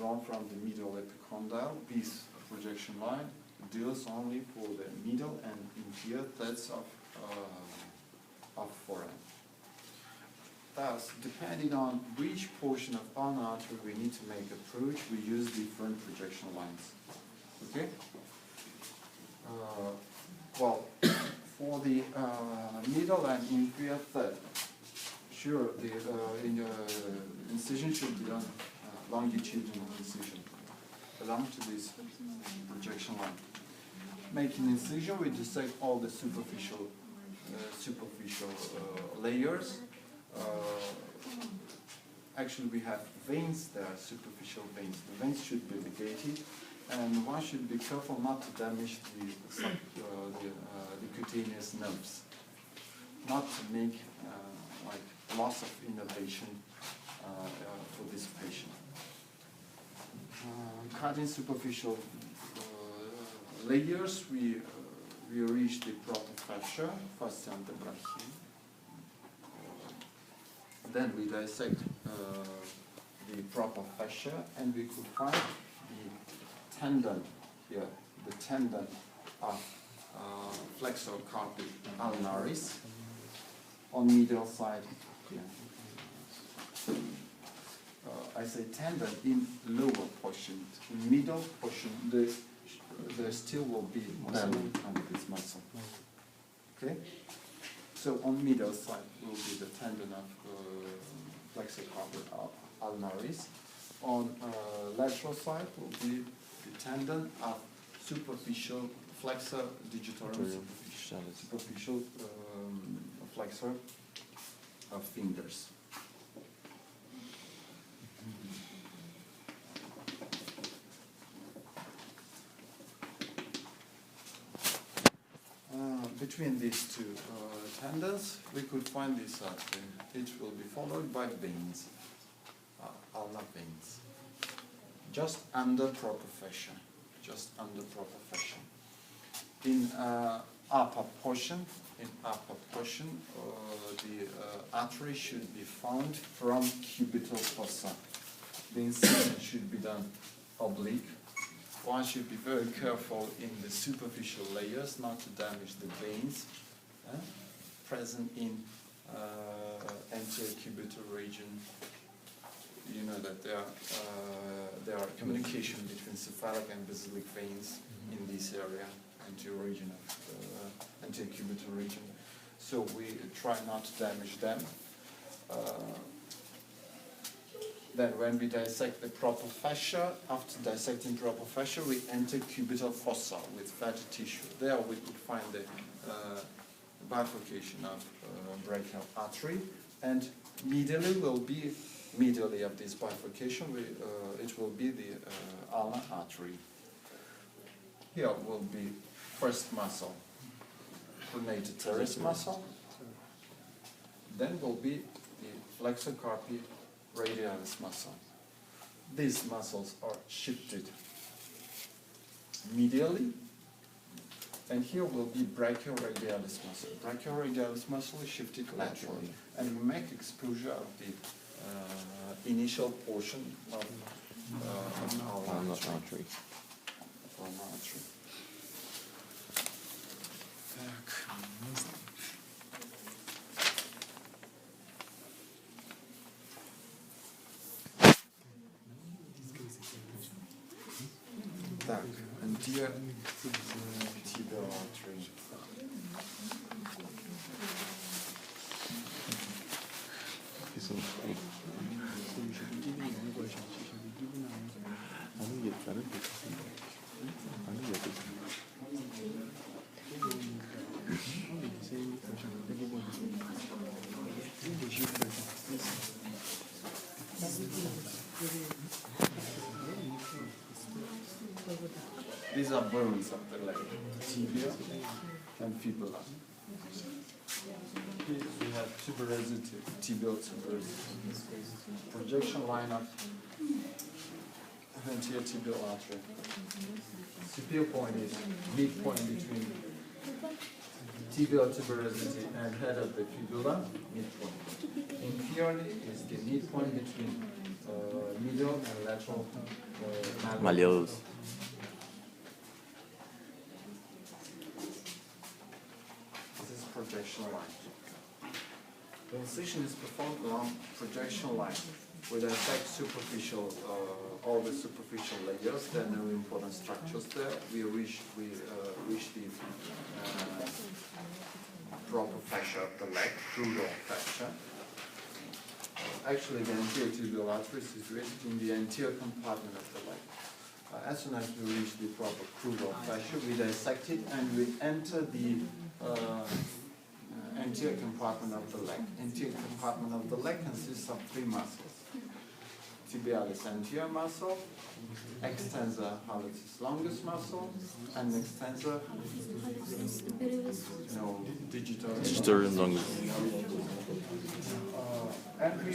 drawn from the middle epicondyle. This projection line deals only for the middle and inferior thirds of forearm. Thus, depending on which portion of ulnar artery we need to make approach, we use different projection lines. Okay? Well, for the middle and inferior third, sure, the incision should be done longitudinal incision along to this projection line. Making incision, we dissect all the superficial layers. Actually, we have veins. There are superficial veins. The veins should be ligated, and one should be careful not to damage the cutaneous nerves, not to make like loss of innervation for this patient. Cutting superficial layers, we reach the proper fascia, fascia antebrachial. Then we dissect the proper fascia, and we could find the tendon here, the tendon of flexor carpi ulnaris on medial side. Yeah. I say tendon in lower portion. In middle portion, there still will be muscle under this muscle. Okay? So on middle side will be the tendon of flexor carpi ulnaris. On lateral side will be the tendon of superficial flexor digitorum, superficial flexor of fingers. Between these two tendons, we could find this artery. It will be followed by veins, ulnar veins, just under proper fascia, In upper portion, the artery should be found from cubital fossa. The incision should be done oblique. One should be very careful in the superficial layers not to damage the veins present in anterior cubital region. You know that there are communication between cephalic and basilic veins in this area, anterior region of anterior cubital region. So we try not to damage them. Then when we dissect the proper fascia, after dissecting proper fascia, we enter cubital fossa with fatty tissue. There we could find the bifurcation of brachial artery, and medially of this bifurcation, it will be the ulnar artery. Here will be first muscle, pronator teres muscle. Then will be the flexor carpi radialis muscle. These muscles are shifted medially, and here will be brachioradialis muscle. Brachioradialis muscle is shifted laterally, and we make exposure of the initial portion of ulnar artery. Tak, anterior tibial artery. These are bones of the leg, tibia and fibula. Here we have tuberosity, tibial tuberosity. Projection line of anterior tibial artery. Superior point is midpoint between tibial tuberosity and head of the fibula, midpoint. Inferiorly is the midpoint between middle and lateral malleolus. This is projection line. The incision is performed along projection line. We dissect superficial, all the superficial layers. There are no important structures there. We reach the proper fascia of the leg, crural fascia. Actually, the anterior tubular artery is situated in the anterior compartment of the leg. As soon as we reach the proper crural fascia, we dissect it and we enter the anterior compartment of the leg. Anterior compartment of the leg consists of three muscles. Tibialis anterior muscle, extensor hallucis longus muscle, and extensor Digitorum longus. And we